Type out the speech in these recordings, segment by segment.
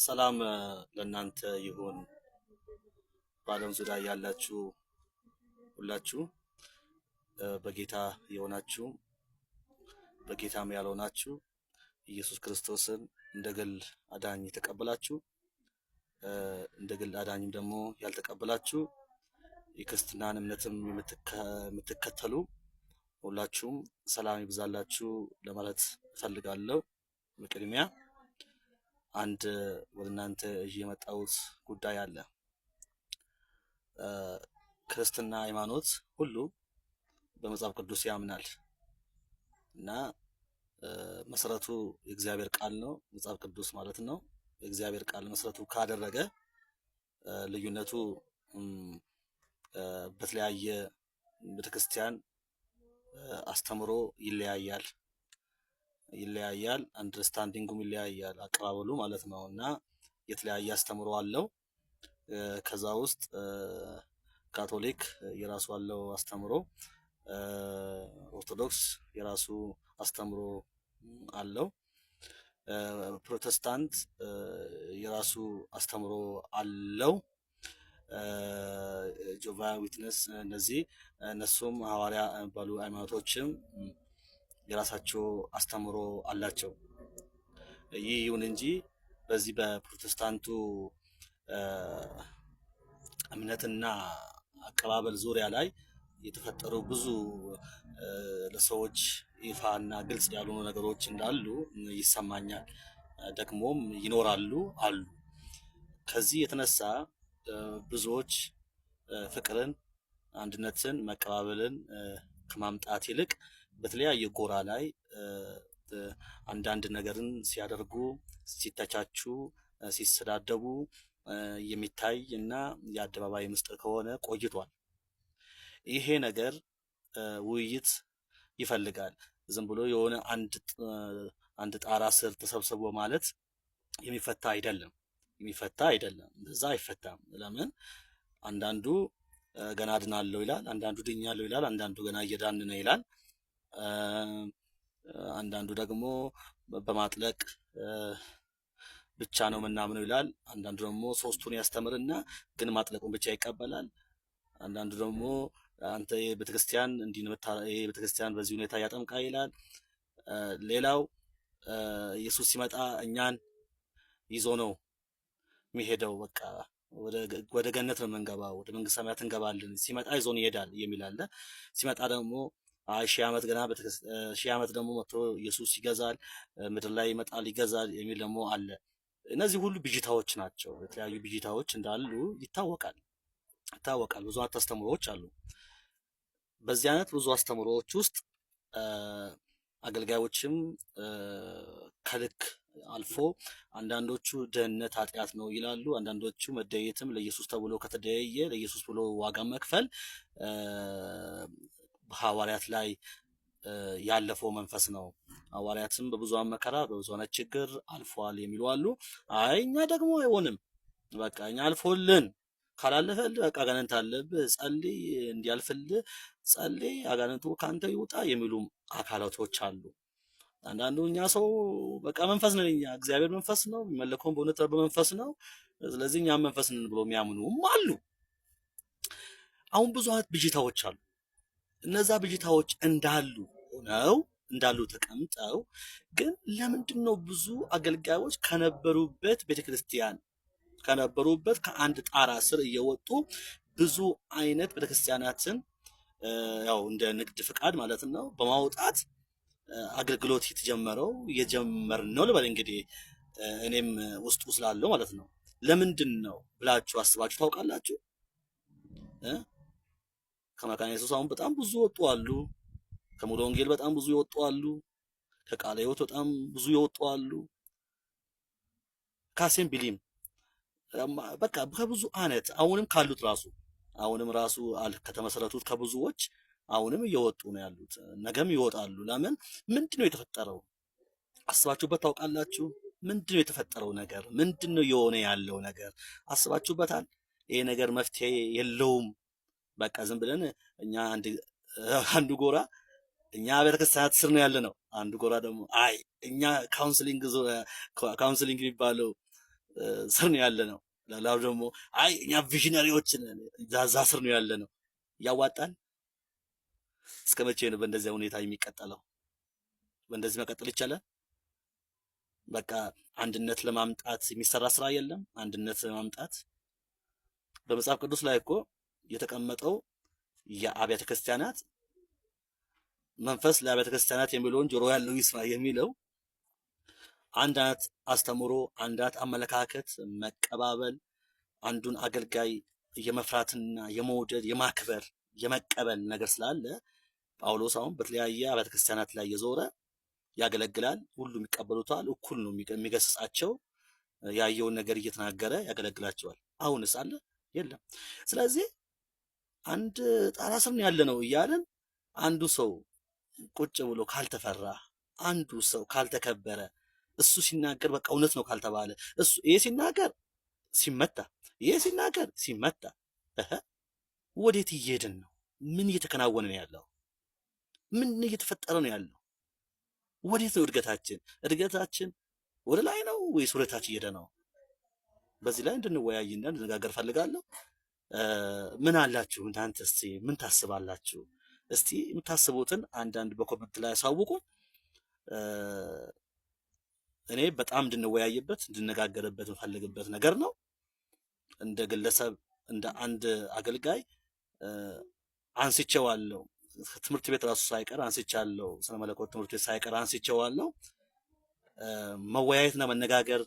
ሰላም ለእናንተ ይሁን። በዓለም ዙሪያ ያላችሁ ሁላችሁ በጌታ የሆናችሁ በጌታም ያልሆናችሁ ኢየሱስ ክርስቶስን እንደ ግል አዳኝ የተቀበላችሁ እንደ ግል አዳኝም ደግሞ ያልተቀበላችሁ የክርስትናን እምነትም የምትከተሉ ሁላችሁም ሰላም ይብዛላችሁ ለማለት እፈልጋለሁ። በቅድሚያ አንድ ወደ እናንተ የመጣሁት ጉዳይ አለ። ክርስትና ሃይማኖት ሁሉ በመጽሐፍ ቅዱስ ያምናል እና መሰረቱ የእግዚአብሔር ቃል ነው። መጽሐፍ ቅዱስ ማለት ነው። የእግዚአብሔር ቃል መሰረቱ ካደረገ ልዩነቱ በተለያየ ቤተክርስቲያን አስተምሮ ይለያያል፣ አንደርስታንዲንጉም ይለያያል፣ አቀባበሉ ማለት ነው እና የተለያየ አስተምሮ አለው። ከዛ ውስጥ ካቶሊክ የራሱ አለው አስተምሮ፣ ኦርቶዶክስ የራሱ አስተምሮ አለው፣ ፕሮቴስታንት የራሱ አስተምሮ አለው፣ ጆቫ ዊትነስ እነሱም ሐዋርያ ባሉ ሃይማኖቶችም የራሳቸው አስተምሮ አላቸው። ይህ ይሁን እንጂ በዚህ በፕሮቴስታንቱ እምነትና አቀባበል ዙሪያ ላይ የተፈጠሩ ብዙ ለሰዎች ይፋና ግልጽ ያልሆኑ ነገሮች እንዳሉ ይሰማኛል። ደግሞም ይኖራሉ አሉ። ከዚህ የተነሳ ብዙዎች ፍቅርን፣ አንድነትን፣ መቀባበልን ከማምጣት ይልቅ በተለያየ ጎራ ላይ አንዳንድ ነገርን ሲያደርጉ፣ ሲተቻቹ፣ ሲሰዳደቡ የሚታይ እና የአደባባይ ምስጢር ከሆነ ቆይቷል። ይሄ ነገር ውይይት ይፈልጋል። ዝም ብሎ የሆነ አንድ ጣራ ስር ተሰብስቦ ማለት የሚፈታ አይደለም። እንደዛ አይፈታም። ለምን? አንዳንዱ ገና ድናለሁ ይላል፣ አንዳንዱ ድኛለሁ ይላል፣ አንዳንዱ ገና እየዳን ነው ይላል፣ አንዳንዱ ደግሞ በማጥለቅ ብቻ ነው ምናምነው ይላል፣ አንዳንዱ ደግሞ ሶስቱን ያስተምርና ግን ማጥለቁን ብቻ ይቀበላል፣ አንዳንዱ ደግሞ አንተ የቤተክርስቲያን የቤተክርስቲያን በዚህ ሁኔታ ያጠምቃ ይላል። ሌላው ኢየሱስ ሲመጣ እኛን ይዞ ነው የሚሄደው፣ በቃ ወደ ገነት ነው የምንገባው፣ ወደ መንግስተ ሰማያት እንገባለን፣ ሲመጣ ይዞን ይሄዳል የሚል አለ። ሲመጣ ደግሞ ሺህ ዓመት ደግሞ መጥቶ ኢየሱስ ይገዛል፣ ምድር ላይ ይመጣል ይገዛል የሚል ደግሞ አለ። እነዚህ ሁሉ ብዥታዎች ናቸው። የተለያዩ ብዥታዎች እንዳሉ ይታወቃል። ብዙ አስተምሮዎች አሉ። በዚህ አይነት ብዙ አስተምሮዎች ውስጥ አገልጋዮችም ከልክ አልፎ አንዳንዶቹ ድህነት ኃጢአት ነው ይላሉ። አንዳንዶቹ መደየትም ለኢየሱስ ተብሎ ከተደየየ ለኢየሱስ ብሎ ዋጋ መክፈል በሐዋርያት ላይ ያለፈው መንፈስ ነው። ሐዋርያትም በብዙ መከራ በብዙ ችግር አልፏል የሚሉ አሉ። አይ እኛ ደግሞ አይሆንም፣ በቃ እኛ አልፎልን ካላለፈልህ በቃ አጋንንት አለብህ፣ ጸልይ፣ እንዲያልፍልህ ጸልይ፣ አጋንንቱ ካንተ ይውጣ የሚሉ አካላቶች አሉ። አንዳንዱ እኛ ሰው በቃ መንፈስ ነን፣ እኛ እግዚአብሔር መንፈስ ነው የሚመለከውን በእውነት በመንፈስ ነው፣ ስለዚህ እኛ መንፈስ ነን ብሎ የሚያምኑም አሉ። አሁን ብዙ አይነት ብዥታዎች አሉ። እነዛ ብዥታዎች እንዳሉ ተቀምጠው ግን ለምንድን ነው ብዙ አገልጋዮች ከነበሩበት ቤተክርስቲያን ከአንድ ጣራ ስር እየወጡ ብዙ አይነት ቤተክርስቲያናትን ያው እንደ ንግድ ፍቃድ ማለት ነው በማውጣት አገልግሎት የጀመርነው ልበል እንግዲህ እኔም ውስጡ ስላለው ማለት ነው። ለምንድን ነው ብላችሁ አስባችሁ ታውቃላችሁ? ከመካነ ኢየሱስ አሁን በጣም ብዙ ወጡ አሉ። ከሙሉ ወንጌል በጣም ብዙ ይወጡ አሉ። ከቃለ ሕይወት በጣም ብዙ ይወጡ አሉ። ከአሴምብሊም በቃ ከብዙ አይነት አሁንም ካሉት አሁንም ራሱ ከተመሰረቱት ከብዙዎች አሁንም እየወጡ ነው ያሉት፣ ነገም ይወጣሉ። ለምን? ምንድነው የተፈጠረው? አስባችሁበት ታውቃላችሁ? ምንድነው የተፈጠረው ነገር? ምንድነው የሆነ ያለው ነገር አስባችሁበታል? ይሄ ነገር መፍትሄ የለውም። በቃ ዝም ብለን እኛ አንዱ ጎራ እኛ ቤተክርስቲያናት ስር ነው ያለነው፣ አንዱ ጎራ ደግሞ አይ እኛ ካውንስሊንግ የሚባለው ስር ነው ያለ ነው። ሌላው ደግሞ አይ እኛ ቪዥነሪዎችን ዛዛ ስር ነው ያለ ነው። ያዋጣል? እስከ መቼ ነው በእንደዚያ ሁኔታ የሚቀጠለው? በእንደዚህ መቀጠል ይቻላል? በቃ አንድነት ለማምጣት የሚሰራ ስራ የለም። አንድነት ለማምጣት በመጽሐፍ ቅዱስ ላይ እኮ የተቀመጠው የአብያተ ክርስቲያናት መንፈስ ለአብያተ ክርስቲያናት የሚለውን ጆሮ ያለው ይስማ የሚለው አንድ አይነት አስተምሮ፣ አንድ አይነት አመለካከት፣ መቀባበል፣ አንዱን አገልጋይ የመፍራትና የመውደድ የማክበር የመቀበል ነገር ስላለ ጳውሎስ አሁን በተለያየ አብያተ ክርስቲያናት ላይ የዞረ ያገለግላል። ሁሉም ይቀበሉታል። እኩል ነው የሚገስጻቸው። ያየውን ነገር እየተናገረ ያገለግላቸዋል። አሁንስ አለ የለም። ስለዚህ አንድ ጣራ ስር ያለ ነው እያለን አንዱ ሰው ቁጭ ብሎ ካልተፈራ፣ አንዱ ሰው ካልተከበረ፣ እሱ ሲናገር በቃ እውነት ነው ካልተባለ፣ እሱ ይሄ ሲናገር ሲመታ፣ ይሄ ሲናገር ሲመታ፣ ወዴት እየሄድን ነው? ምን እየተከናወነ ነው ያለው? ምን እየተፈጠረ ነው ያለው? ወዴት ነው እድገታችን? እድገታችን ወደ ላይ ነው ወይስ ወደ ታች እየሄደ ነው? በዚህ ላይ እንድንወያይና እንድነጋገር ፈልጋለሁ። ምን አላችሁ እናንተ? እስቲ ምን ታስባላችሁ? እስቲ የምታስቡትን አንዳንድ በኮሜንት ላይ አሳውቁ። እኔ በጣም እንድንወያይበት እንድነጋገርበት የምፈልግበት ነገር ነው። እንደ ግለሰብ እንደ አንድ አገልጋይ አንስቼዋለሁ። ትምህርት ቤት ራሱ ሳይቀር አንስቻለሁ። ስነ መለኮት ትምህርት ቤት ሳይቀር አንስቼዋለሁ። መወያየትና መነጋገር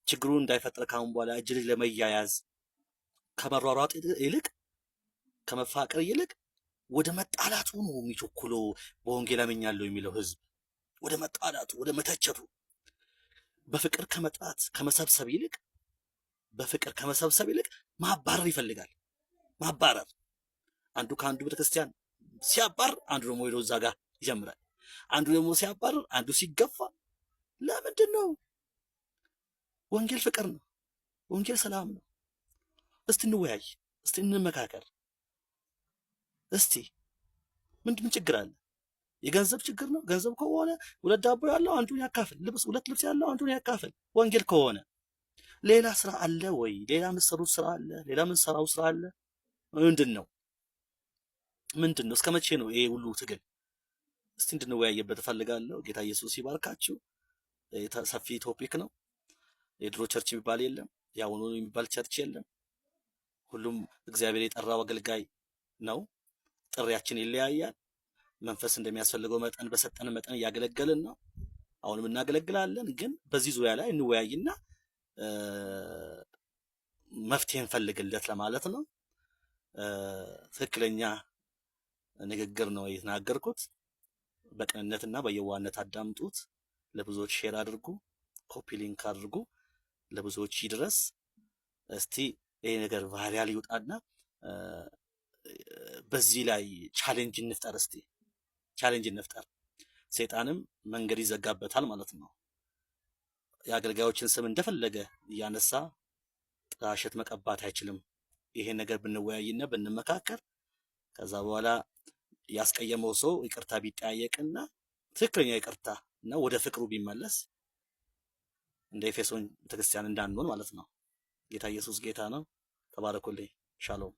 ችግሩ እንዳይፈጠር ካሁን በኋላ እጅ ልጅ ለመያያዝ ከመሯሯጥ ይልቅ ከመፋቀር ይልቅ ወደ መጣላቱ ነው የሚቸኩለው። በወንጌል አምኛለሁ የሚለው ህዝብ ወደ መጣላቱ ወደ መተቸቱ በፍቅር ከመጥራት ከመሰብሰብ ይልቅ በፍቅር ከመሰብሰብ ይልቅ ማባረር ይፈልጋል። ማባረር አንዱ ከአንዱ ቤተክርስቲያን ሲያባር አንዱ ደግሞ ሄዶ እዛ ጋር ይጀምራል። አንዱ ደግሞ ሲያባርር አንዱ ሲገፋ ለምንድን ነው? ወንጌል ፍቅር ነው። ወንጌል ሰላም ነው። እስቲ እንወያይ፣ እስቲ እንመካከር። እስቲ ምን ችግር አለ? የገንዘብ ችግር ነው? ገንዘብ ከሆነ ሁለት ዳቦ ያለው አንዱን ያካፍል፣ ሁለት ልብስ ያለው አንዱን ያካፍል። ወንጌል ከሆነ ሌላ ስራ አለ ወይ? ሌላ የምትሰሩት ስራ አለ? ሌላ የምንሰራው ስራ አለ? ምንድን ነው? እስከ መቼ ነው ይሄ ሁሉ ትግል? እስቲ እንድንወያይበት እፈልጋለሁ። ጌታ ኢየሱስ ይባርካችሁ። ሰፊ ቶፒክ ነው። የድሮ ቸርች የሚባል የለም፣ የአሁኑ የሚባል ቸርች የለም። ሁሉም እግዚአብሔር የጠራው አገልጋይ ነው። ጥሪያችን ይለያያል። መንፈስ እንደሚያስፈልገው መጠን በሰጠን መጠን እያገለገልን ነው። አሁንም እናገለግላለን። ግን በዚህ ዙሪያ ላይ እንወያይና መፍትሄ እንፈልግለት ለማለት ነው። ትክክለኛ ንግግር ነው የተናገርኩት። በቅንነትና በየዋህነት አዳምጡት። ለብዙዎች ሼር አድርጉ፣ ኮፒ ሊንክ አድርጉ፣ ለብዙዎች ይድረስ። እስቲ ይሄ ነገር ቫይራል ይውጣና በዚህ ላይ ቻሌንጅ እንፍጠር። እስቲ ቻሌንጅ እንፍጠር። ሰይጣንም መንገድ ይዘጋበታል ማለት ነው። የአገልጋዮችን ስም እንደፈለገ እያነሳ ጥላሸት መቀባት አይችልም። ይሄን ነገር ብንወያይና ብንመካከር ከዛ በኋላ ያስቀየመው ሰው ይቅርታ ቢጠያየቅና ትክክለኛ ይቅርታ እና ወደ ፍቅሩ ቢመለስ እንደ ኤፌሶን ቤተክርስቲያን እንዳንሆን ማለት ነው። ጌታ ኢየሱስ ጌታ ነው። ተባረኩልኝ። ሻሎም